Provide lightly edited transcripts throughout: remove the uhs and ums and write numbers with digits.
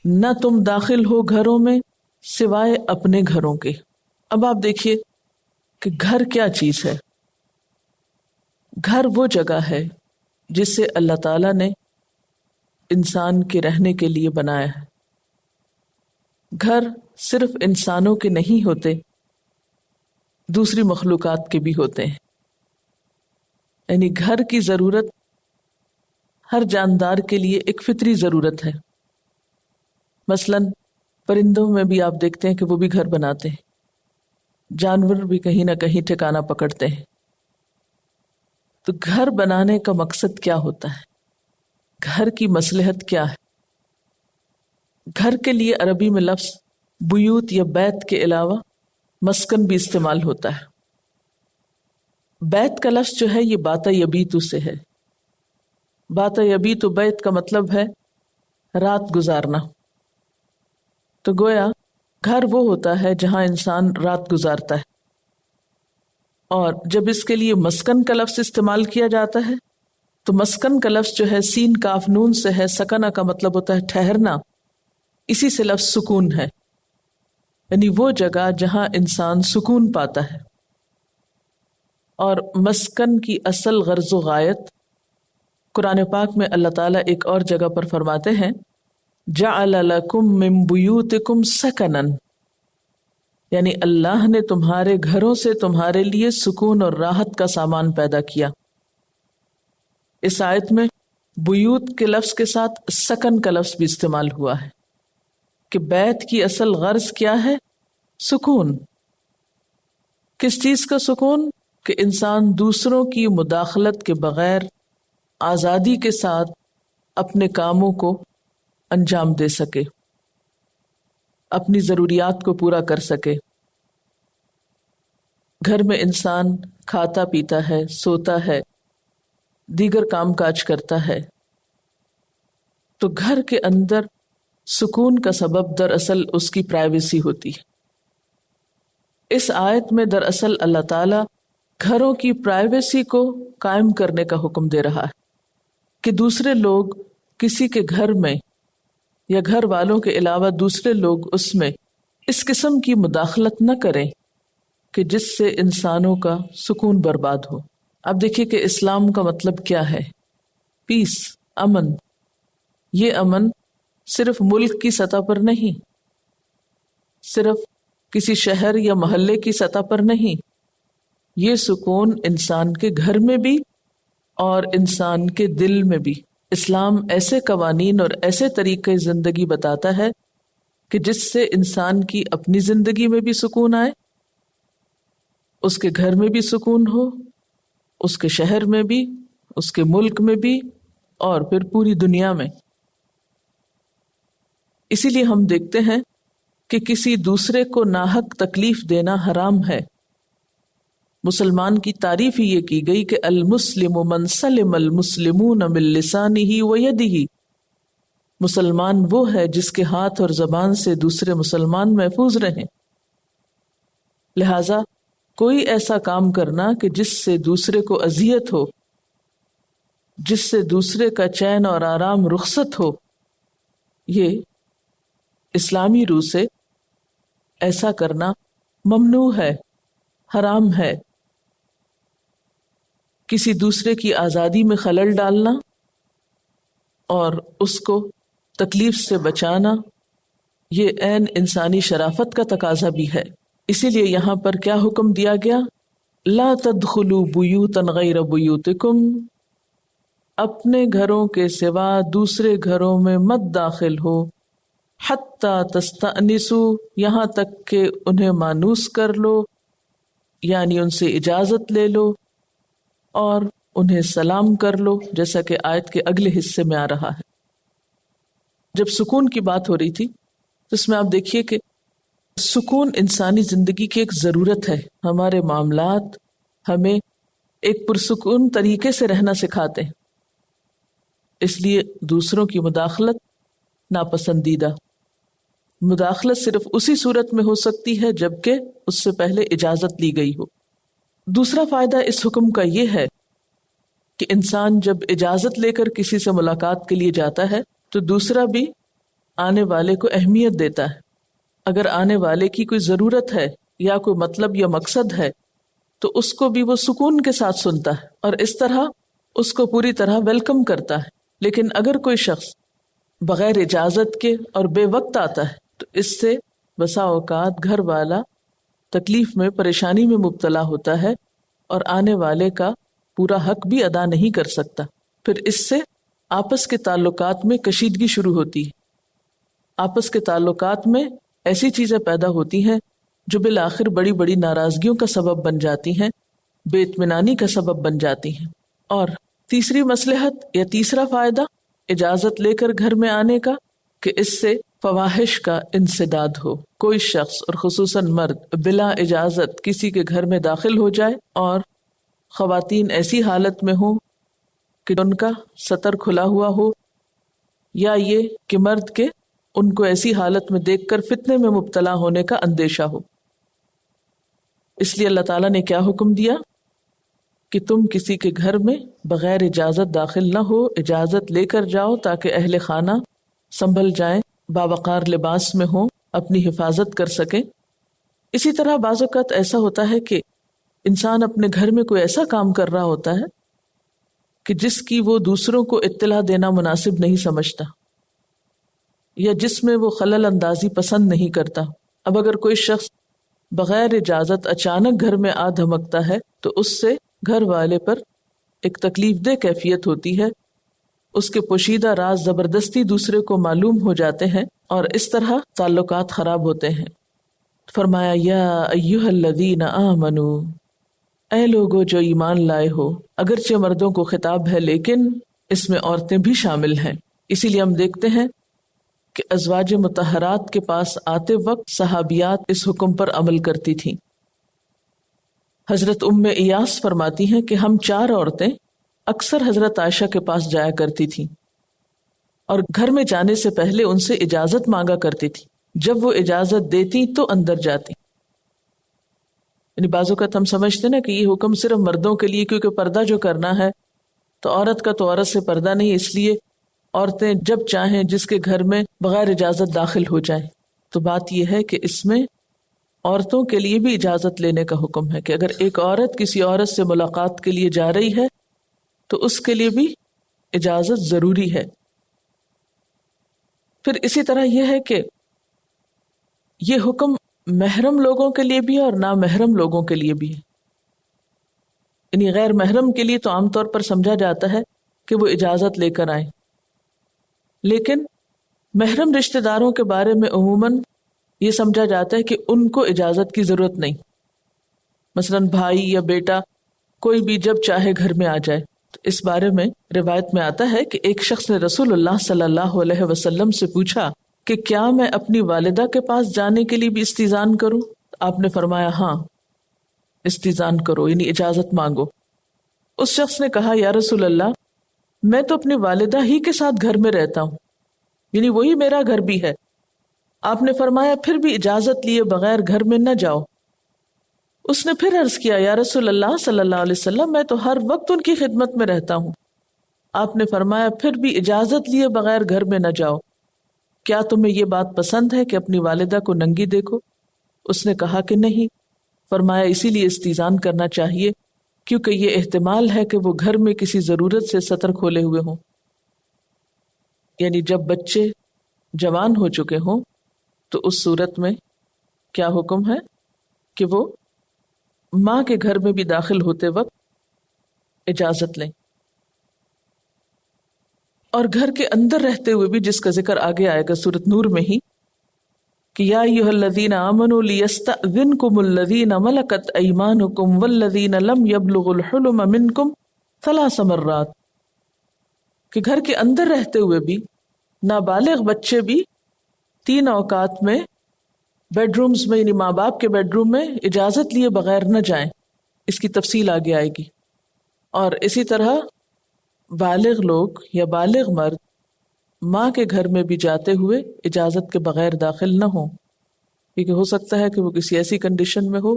نہ تم داخل ہو گھروں میں سوائے اپنے گھروں کے۔ اب آپ دیکھیے کہ گھر کیا چیز ہے۔ گھر وہ جگہ ہے جسے اللہ تعالیٰ نے انسان کے رہنے کے لیے بنایا ہے۔ گھر صرف انسانوں کے نہیں ہوتے، دوسری مخلوقات کے بھی ہوتے ہیں۔ یعنی گھر کی ضرورت ہر جاندار کے لیے ایک فطری ضرورت ہے۔ مثلاً پرندوں میں بھی آپ دیکھتے ہیں کہ وہ بھی گھر بناتے ہیں، جانور بھی کہیں نہ کہیں ٹھکانہ پکڑتے ہیں۔ تو گھر بنانے کا مقصد کیا ہوتا ہے؟ گھر کی مصلحت کیا ہے؟ گھر کے لیے عربی میں لفظ بیوت یا بیت کے علاوہ مسکن بھی استعمال ہوتا ہے۔ بیت کا لفظ جو ہے یہ باتا یبیتو سے ہے۔ باتا یبیتو بیت کا مطلب ہے رات گزارنا۔ تو گویا گھر وہ ہوتا ہے جہاں انسان رات گزارتا ہے، اور جب اس کے لیے مسکن کا لفظ استعمال کیا جاتا ہے تو مسکن کا لفظ جو ہے سین کاف نون سے ہے، سکنہ کا مطلب ہوتا ہے ٹھہرنا، اسی سے لفظ سکون ہے، یعنی وہ جگہ جہاں انسان سکون پاتا ہے۔ اور مسکن کی اصل غرض و غایت قرآن پاک میں اللہ تعالیٰ ایک اور جگہ پر فرماتے ہیں جعل لکم من بیوتکم سکنا، یعنی اللہ نے تمہارے گھروں سے تمہارے لیے سکون اور راحت کا سامان پیدا کیا۔ اس آیت میں بیوت کے لفظ کے ساتھ سکن کا لفظ بھی استعمال ہوا ہے کہ بیت کی اصل غرض کیا ہے؟ سکون۔ کس چیز کا سکون؟ کہ انسان دوسروں کی مداخلت کے بغیر آزادی کے ساتھ اپنے کاموں کو انجام دے سکے، اپنی ضروریات کو پورا کر سکے۔ گھر میں انسان کھاتا پیتا ہے، سوتا ہے، دیگر کام کاج کرتا ہے، تو گھر کے اندر سکون کا سبب دراصل اس کی پرائیویسی ہوتی ہے۔ اس آیت میں دراصل اللہ تعالی گھروں کی پرائیویسی کو قائم کرنے کا حکم دے رہا ہے کہ دوسرے لوگ کسی کے گھر میں یا گھر والوں کے علاوہ دوسرے لوگ اس میں اس قسم کی مداخلت نہ کریں کہ جس سے انسانوں کا سکون برباد ہو۔ اب دیکھیے کہ اسلام کا مطلب کیا ہے؟ پیس، امن۔ یہ امن صرف ملک کی سطح پر نہیں، صرف کسی شہر یا محلے کی سطح پر نہیں، یہ سکون انسان کے گھر میں بھی اور انسان کے دل میں بھی۔ اسلام ایسے قوانین اور ایسے طریقے زندگی بتاتا ہے کہ جس سے انسان کی اپنی زندگی میں بھی سکون آئے، اس کے گھر میں بھی سکون ہو، اس کے شہر میں بھی، اس کے ملک میں بھی، اور پھر پوری دنیا میں۔ اسی لیے ہم دیکھتے ہیں کہ کسی دوسرے کو ناحق تکلیف دینا حرام ہے۔ مسلمان کی تعریف ہی یہ کی گئی کہ المسلم من سلم المسلمون من لسانہ و یدہ، مسلمان وہ ہے جس کے ہاتھ اور زبان سے دوسرے مسلمان محفوظ رہیں۔ لہذا کوئی ایسا کام کرنا کہ جس سے دوسرے کو اذیت ہو، جس سے دوسرے کا چین اور آرام رخصت ہو، یہ اسلامی روح سے ایسا کرنا ممنوع ہے، حرام ہے۔ کسی دوسرے کی آزادی میں خلل ڈالنا اور اس کو تکلیف سے بچانا، یہ عین انسانی شرافت کا تقاضا بھی ہے۔ اسی لیے یہاں پر کیا حکم دیا گیا؟ لا تدخلوا بیوتا غیر بیوتکم، اپنے گھروں کے سوا دوسرے گھروں میں مت داخل ہو، حتی تستأنسوا، یہاں تک کہ انہیں مانوس کر لو، یعنی ان سے اجازت لے لو اور انہیں سلام کر لو، جیسا کہ آیت کے اگلے حصے میں آ رہا ہے۔ جب سکون کی بات ہو رہی تھی تو اس میں آپ دیکھیے کہ سکون انسانی زندگی کی ایک ضرورت ہے۔ ہمارے معاملات ہمیں ایک پرسکون طریقے سے رہنا سکھاتے ہیں، اس لیے دوسروں کی مداخلت ناپسندیدہ۔ مداخلت صرف اسی صورت میں ہو سکتی ہے جبکہ اس سے پہلے اجازت لی گئی ہو۔ دوسرا فائدہ اس حکم کا یہ ہے کہ انسان جب اجازت لے کر کسی سے ملاقات کے لیے جاتا ہے تو دوسرا بھی آنے والے کو اہمیت دیتا ہے. اگر آنے والے کی کوئی ضرورت ہے یا کوئی مطلب یا مقصد ہے تو اس کو بھی وہ سکون کے ساتھ سنتا ہے اور اس طرح اس کو پوری طرح ویلکم کرتا ہے. لیکن اگر کوئی شخص بغیر اجازت کے اور بے وقت آتا ہے تو اس سے بسا اوقات گھر والا تکلیف میں، پریشانی میں مبتلا ہوتا ہے اور آنے والے کا پورا حق بھی ادا نہیں کر سکتا. پھر اس سے آپس کے تعلقات میں کشیدگی شروع ہوتی ہے. آپس کے تعلقات میں ایسی چیزیں پیدا ہوتی ہیں جو بالآخر بڑی بڑی ناراضگیوں کا سبب بن جاتی ہیں، بے اطمینانی کا سبب بن جاتی ہیں. اور تیسری مصلحت یا تیسرا فائدہ اجازت لے کر گھر میں آنے کا کہ اس سے فواحش کا انسداد ہو. کوئی شخص اور خصوصاً مرد بلا اجازت کسی کے گھر میں داخل ہو جائے اور خواتین ایسی حالت میں ہوں کہ ان کا ستر کھلا ہوا ہو، یا یہ کہ مرد کے ان کو ایسی حالت میں دیکھ کر فتنے میں مبتلا ہونے کا اندیشہ ہو. اس لیے اللہ تعالیٰ نے کیا حکم دیا کہ تم کسی کے گھر میں بغیر اجازت داخل نہ ہو، اجازت لے کر جاؤ تاکہ اہل خانہ سنبھل جائیں، باوقار لباس میں ہوں، اپنی حفاظت کر سکیں. اسی طرح بعض اوقات ایسا ہوتا ہے کہ انسان اپنے گھر میں کوئی ایسا کام کر رہا ہوتا ہے کہ جس کی وہ دوسروں کو اطلاع دینا مناسب نہیں سمجھتا یا جس میں وہ خلل اندازی پسند نہیں کرتا. اب اگر کوئی شخص بغیر اجازت اچانک گھر میں آ دھمکتا ہے تو اس سے گھر والے پر ایک تکلیف دہ کیفیت ہوتی ہے. اس کے پوشیدہ راز زبردستی دوسرے کو معلوم ہو جاتے ہیں اور اس طرح تعلقات خراب ہوتے ہیں. فرمایا یا ایھا الذین آمنوا، اے لوگو جو ایمان لائے ہو. اگرچہ مردوں کو خطاب ہے لیکن اس میں عورتیں بھی شامل ہیں. اسی لیے ہم دیکھتے ہیں کہ ازواج مطہرات کے پاس آتے وقت صحابیات اس حکم پر عمل کرتی تھیں. حضرت ام ایاس فرماتی ہیں کہ ہم 4 عورتیں اکثر حضرت عائشہ کے پاس جایا کرتی تھیں اور گھر میں جانے سے پہلے ان سے اجازت مانگا کرتی تھی. جب وہ اجازت دیتی تو اندر جاتی. یعنی بعض اوقات ہم سمجھتے نا کہ یہ حکم صرف مردوں کے لیے، کیونکہ پردہ جو کرنا ہے تو عورت کا تو عورت سے پردہ نہیں، اس لیے عورتیں جب چاہیں جس کے گھر میں بغیر اجازت داخل ہو جائیں. تو بات یہ ہے کہ اس میں عورتوں کے لیے بھی اجازت لینے کا حکم ہے کہ اگر ایک عورت کسی عورت سے ملاقات کے لیے جا رہی ہے تو اس کے لیے بھی اجازت ضروری ہے. پھر اسی طرح یہ ہے کہ یہ حکم محرم لوگوں کے لیے بھی ہے اور نامحرم لوگوں کے لیے بھی ہے. یعنی غیر محرم کے لیے تو عام طور پر سمجھا جاتا ہے کہ وہ اجازت لے کر آئیں، لیکن محرم رشتہ داروں کے بارے میں عموماً یہ سمجھا جاتا ہے کہ ان کو اجازت کی ضرورت نہیں. مثلاً بھائی یا بیٹا کوئی بھی جب چاہے گھر میں آ جائے. تو اس بارے میں روایت میں آتا ہے کہ ایک شخص نے رسول اللہ صلی اللہ علیہ وسلم سے پوچھا کہ کیا میں اپنی والدہ کے پاس جانے کے لیے بھی استئذان کروں؟ آپ نے فرمایا ہاں استئذان کرو، یعنی اجازت مانگو. اس شخص نے کہا یا رسول اللہ میں تو اپنی والدہ ہی کے ساتھ گھر میں رہتا ہوں، یعنی وہی میرا گھر بھی ہے. آپ نے فرمایا پھر بھی اجازت لیے بغیر گھر میں نہ جاؤ. اس نے پھر عرض کیا یا رسول اللہ صلی اللہ علیہ وسلم میں تو ہر وقت ان کی خدمت میں رہتا ہوں. آپ نے فرمایا پھر بھی اجازت لیے بغیر گھر میں نہ جاؤ. کیا تمہیں یہ بات پسند ہے کہ اپنی والدہ کو ننگی دیکھو؟ اس نے کہا کہ نہیں. فرمایا اسی لیے استئذان کرنا چاہیے کیونکہ یہ احتمال ہے کہ وہ گھر میں کسی ضرورت سے ستر کھولے ہوئے ہوں. یعنی جب بچے جوان ہو چکے ہوں تو اس صورت میں کیا حکم ہے کہ وہ ماں کے گھر میں بھی داخل ہوتے وقت اجازت لیں. اور گھر کے اندر رہتے ہوئے بھی، جس کا ذکر آگے آئے گا سورۃ نور میں ہی، کہ یا ایھا الذین آمنوا لیستأذنکم الذین ملکت ایمانکم والذین لم یبلغوا الحلم منکم 3 مرات، کہ گھر کے اندر رہتے ہوئے بھی نابالغ بچے بھی 3 اوقات میں بیڈ رومز میں، یعنی ماں باپ کے بیڈ روم میں اجازت لیے بغیر نہ جائیں. اس کی تفصیل آگے آئے گی. اور اسی طرح بالغ لوگ یا بالغ مرد ماں کے گھر میں بھی جاتے ہوئے اجازت کے بغیر داخل نہ ہوں، کیونکہ ہو سکتا ہے کہ وہ کسی ایسی کنڈیشن میں ہو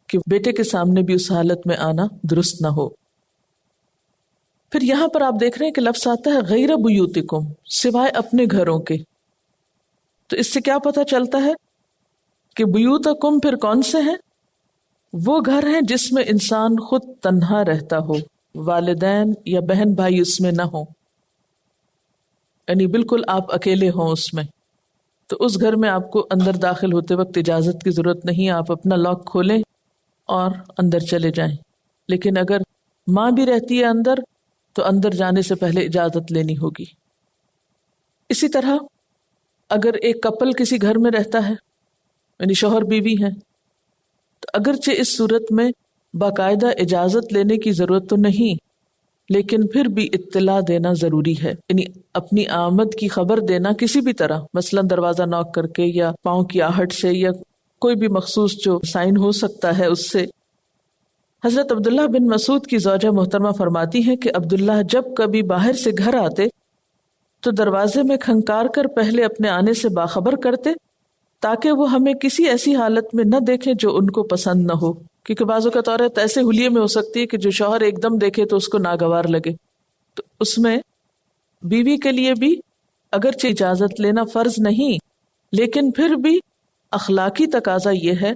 کہ بیٹے کے سامنے بھی اس حالت میں آنا درست نہ ہو. پھر یہاں پر آپ دیکھ رہے ہیں کہ لفظ آتا ہے غیر بیوتکم، سوائے اپنے گھروں کے. تو اس سے کیا پتہ چلتا ہے کہ بیوتکم پھر کون سے ہیں؟ وہ گھر ہیں جس میں انسان خود تنہا رہتا ہو، والدین یا بہن بھائی اس میں نہ ہو، یعنی بالکل آپ اکیلے ہوں اس میں. تو اس گھر میں آپ کو اندر داخل ہوتے وقت اجازت کی ضرورت نہیں، آپ اپنا لاک کھولیں اور اندر چلے جائیں. لیکن اگر ماں بھی رہتی ہے اندر تو اندر جانے سے پہلے اجازت لینی ہوگی. اسی طرح اگر ایک کپل کسی گھر میں رہتا ہے، یعنی شوہر بیوی ہیں، تو اگرچہ اس صورت میں باقاعدہ اجازت لینے کی ضرورت تو نہیں، لیکن پھر بھی اطلاع دینا ضروری ہے. یعنی اپنی آمد کی خبر دینا کسی بھی طرح، مثلا دروازہ ناک کر کے یا پاؤں کی آہٹ سے یا کوئی بھی مخصوص جو سائن ہو سکتا ہے اس سے. حضرت عبداللہ بن مسعود کی زوجہ محترمہ فرماتی ہیں کہ عبداللہ جب کبھی باہر سے گھر آتے تو دروازے میں کھنکار کر پہلے اپنے آنے سے باخبر کرتے تاکہ وہ ہمیں کسی ایسی حالت میں نہ دیکھیں جو ان کو پسند نہ ہو. کیونکہ بعض اوقات عورت ایسے حلیے میں ہو سکتی ہے کہ جو شوہر ایک دم دیکھے تو اس کو ناگوار لگے. تو اس میں بیوی کے لیے بھی اگرچہ اجازت لینا فرض نہیں، لیکن پھر بھی اخلاقی تقاضا یہ ہے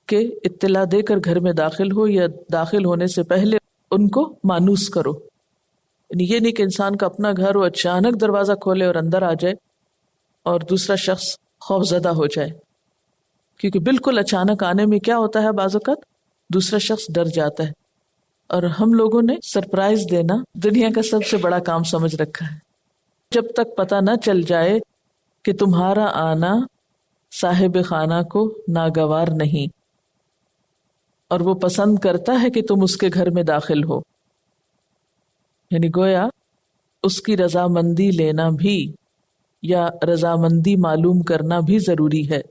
کہ اطلاع دے کر گھر میں داخل ہو یا داخل ہونے سے پہلے ان کو مانوس کرو. یعنی یہ نہیں کہ انسان کا اپنا گھر ہو، اچانک دروازہ کھولے اور اندر آ جائے اور دوسرا شخص خوف زدہ ہو جائے. کیونکہ بالکل اچانک آنے میں کیا ہوتا ہے، بعض اوقات دوسرا شخص ڈر جاتا ہے. اور ہم لوگوں نے سرپرائز دینا دنیا کا سب سے بڑا کام سمجھ رکھا ہے. جب تک پتہ نہ چل جائے کہ تمہارا آنا صاحب خانہ کو ناگوار نہیں اور وہ پسند کرتا ہے کہ تم اس کے گھر میں داخل ہو، یعنی گویا اس کی رضامندی لینا بھی یا رضامندی معلوم کرنا بھی ضروری ہے.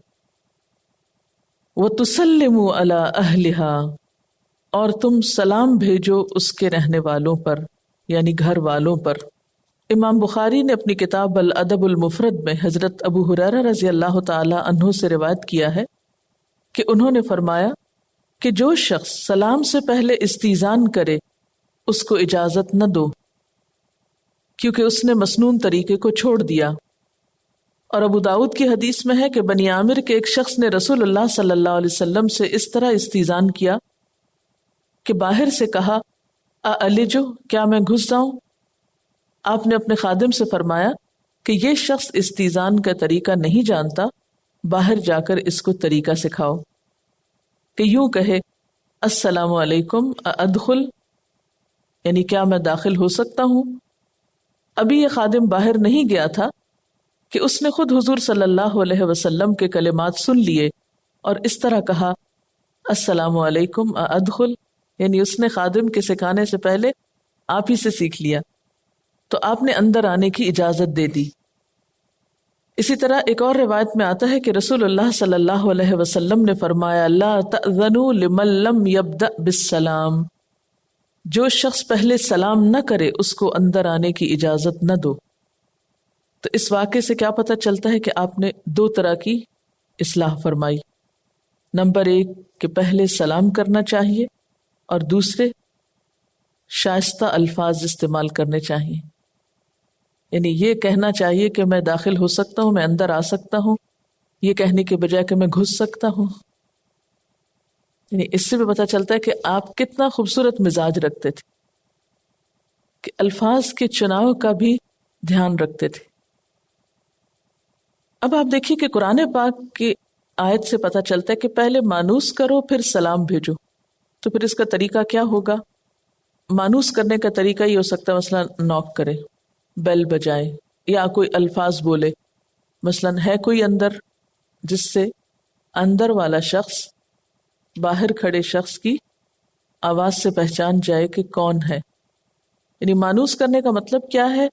وَتُسَلِّمُوا عَلَىٰ أَهْلِهَا، اور تم سلام بھیجو اس کے رہنے والوں پر یعنی گھر والوں پر. امام بخاری نے اپنی کتاب الادب المفرد میں حضرت ابو ہریرہ رضی اللہ تعالی عنہ سے روایت کیا ہے کہ انہوں نے فرمایا کہ جو شخص سلام سے پہلے استیزان کرے اس کو اجازت نہ دو، کیونکہ اس نے مسنون طریقے کو چھوڑ دیا. اور ابو داؤد کی حدیث میں ہے کہ بنی عامر کے ایک شخص نے رسول اللہ صلی اللہ علیہ وسلم سے اس طرح استیزان کیا کہ باہر سے کہا اَأَلِجُ، کیا میں گھس جاؤں؟ آپ نے اپنے خادم سے فرمایا کہ یہ شخص استیزان کا طریقہ نہیں جانتا، باہر جا کر اس کو طریقہ سکھاؤ کہ یوں کہے السلام علیکم ادخل، یعنی کیا میں داخل ہو سکتا ہوں. ابھی یہ خادم باہر نہیں گیا تھا کہ اس نے خود حضور صلی اللہ علیہ وسلم کے کلمات سن لیے اور اس طرح کہا السلام علیکم ادخل، یعنی اس نے خادم کے سکھانے سے پہلے آپ ہی سے سیکھ لیا تو آپ نے اندر آنے کی اجازت دے دی. اسی طرح ایک اور روایت میں آتا ہے کہ رسول اللہ صلی اللہ علیہ وسلم نے فرمایا لا تأذنوا لمن لم يبدأ بالسلام، جو شخص پہلے سلام نہ کرے اس کو اندر آنے کی اجازت نہ دو. تو اس واقعے سے کیا پتہ چلتا ہے کہ آپ نے دو طرح کی اصلاح فرمائی. نمبر 1 کہ پہلے سلام کرنا چاہیے اور دوسرے شائستہ الفاظ استعمال کرنے چاہیے. یعنی یہ کہنا چاہیے کہ میں داخل ہو سکتا ہوں، میں اندر آ سکتا ہوں، یہ کہنے کے بجائے کہ میں گھس سکتا ہوں. یعنی اس سے بھی پتہ چلتا ہے کہ آپ کتنا خوبصورت مزاج رکھتے تھے، کہ الفاظ کے چناؤ کا بھی دھیان رکھتے تھے. اب آپ دیکھیے کہ قرآن پاک کی آیت سے پتہ چلتا ہے کہ پہلے مانوس کرو پھر سلام بھیجو. تو پھر اس کا طریقہ کیا ہوگا؟ مانوس کرنے کا طریقہ یہ ہو سکتا ہے مثلا نوک کرے، بیل بجائے یا کوئی الفاظ بولے. مثلا ہے کوئی اندر، جس سے اندر والا شخص باہر کھڑے شخص کی آواز سے پہچان جائے کہ کون ہے. یعنی مانوس کرنے کا مطلب کیا ہے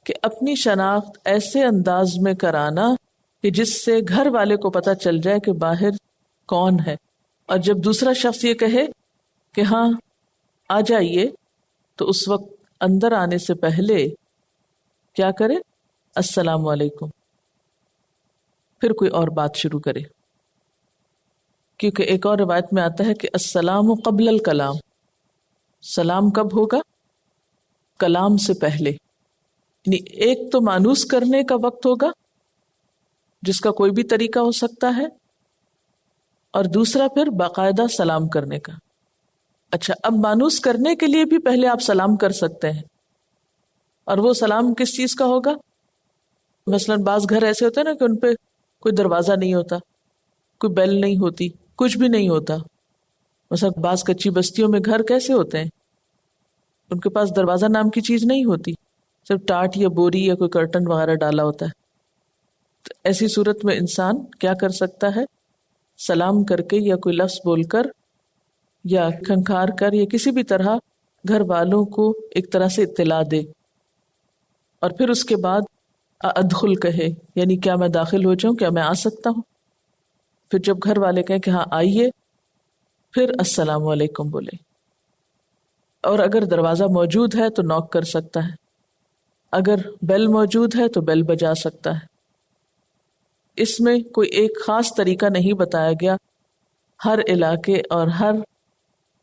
کہ اپنی شناخت ایسے انداز میں کرانا کہ جس سے گھر والے کو پتہ چل جائے کہ باہر کون ہے. اور جب دوسرا شخص یہ کہے کہ ہاں آ جائیے تو اس وقت اندر آنے سے پہلے کیا کرے؟ السلام علیکم، پھر کوئی اور بات شروع کرے. کیونکہ ایک اور روایت میں آتا ہے کہ السلام قبل الکلام، سلام کب ہوگا؟ کلام سے پہلے. یعنی ایک تو مانوس کرنے کا وقت ہوگا جس کا کوئی بھی طریقہ ہو سکتا ہے، اور دوسرا پھر باقاعدہ سلام کرنے کا۔ اچھا، اب مانوس کرنے کے لیے بھی پہلے آپ سلام کر سکتے ہیں، اور وہ سلام کس چیز کا ہوگا؟ مثلا بعض گھر ایسے ہوتے ہیں نا کہ ان پہ کوئی دروازہ نہیں ہوتا، کوئی بیل نہیں ہوتی، کچھ بھی نہیں ہوتا۔ مثلا بعض کچی بستیوں میں گھر کیسے ہوتے ہیں، ان کے پاس دروازہ نام کی چیز نہیں ہوتی، صرف ٹاٹ یا بوری یا کوئی کرٹن وغیرہ ڈالا ہوتا ہے۔ تو ایسی صورت میں انسان کیا کر سکتا ہے؟ سلام کر کے یا کوئی لفظ بول کر یا کھنکھار کر یا کسی بھی طرح گھر والوں کو ایک طرح سے اطلاع دے، اور پھر اس کے بعد ادخل کہے، یعنی کیا میں داخل ہو جاؤں، کیا میں آ سکتا ہوں؟ پھر جب گھر والے کہیں کہ ہاں آئیے، پھر السلام علیکم بولے، اور اگر دروازہ موجود ہے تو نوک کر سکتا ہے، اگر بیل موجود ہے تو بیل بجا سکتا ہے۔ اس میں کوئی ایک خاص طریقہ نہیں بتایا گیا، ہر علاقے اور ہر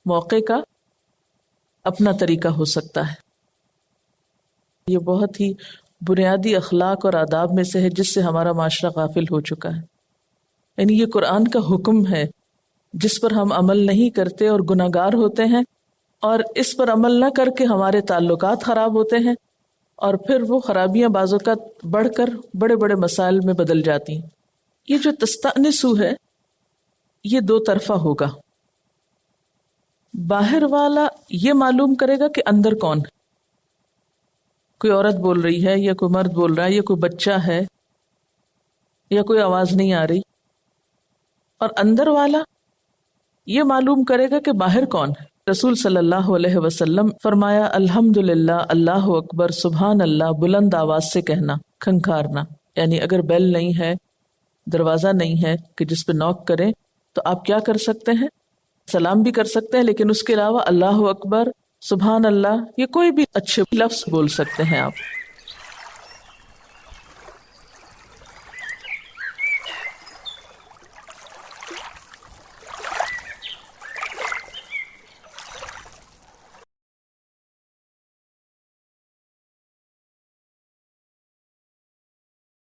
موقع کا اپنا طریقہ ہو سکتا ہے۔ یہ بہت ہی بنیادی اخلاق اور آداب میں سے ہے جس سے ہمارا معاشرہ غافل ہو چکا ہے۔ یعنی یہ قرآن کا حکم ہے جس پر ہم عمل نہیں کرتے اور گناہ گار ہوتے ہیں، اور اس پر عمل نہ کر کے ہمارے تعلقات خراب ہوتے ہیں، اور پھر وہ خرابیاں بعض اوقات بڑھ کر بڑے بڑے مسائل میں بدل جاتی ہیں۔ یہ جو تستأنسوا ہے یہ دو طرفہ ہوگا۔ باہر والا یہ معلوم کرے گا کہ اندر کون ہے، کوئی عورت بول رہی ہے یا کوئی مرد بول رہا ہے یا کوئی بچہ ہے یا کوئی آواز نہیں آ رہی، اور اندر والا یہ معلوم کرے گا کہ باہر کون ہے۔ رسول صلی اللہ علیہ وسلم فرمایا الحمدللہ، اللہ اکبر، سبحان اللہ بلند آواز سے کہنا، کھنکھارنا، یعنی اگر بیل نہیں ہے، دروازہ نہیں ہے کہ جس پہ نوک کریں، تو آپ کیا کر سکتے ہیں؟ سلام بھی کر سکتے ہیں، لیکن اس کے علاوہ اللہ اکبر، سبحان اللہ، یہ کوئی بھی اچھے لفظ بول سکتے ہیں آپ۔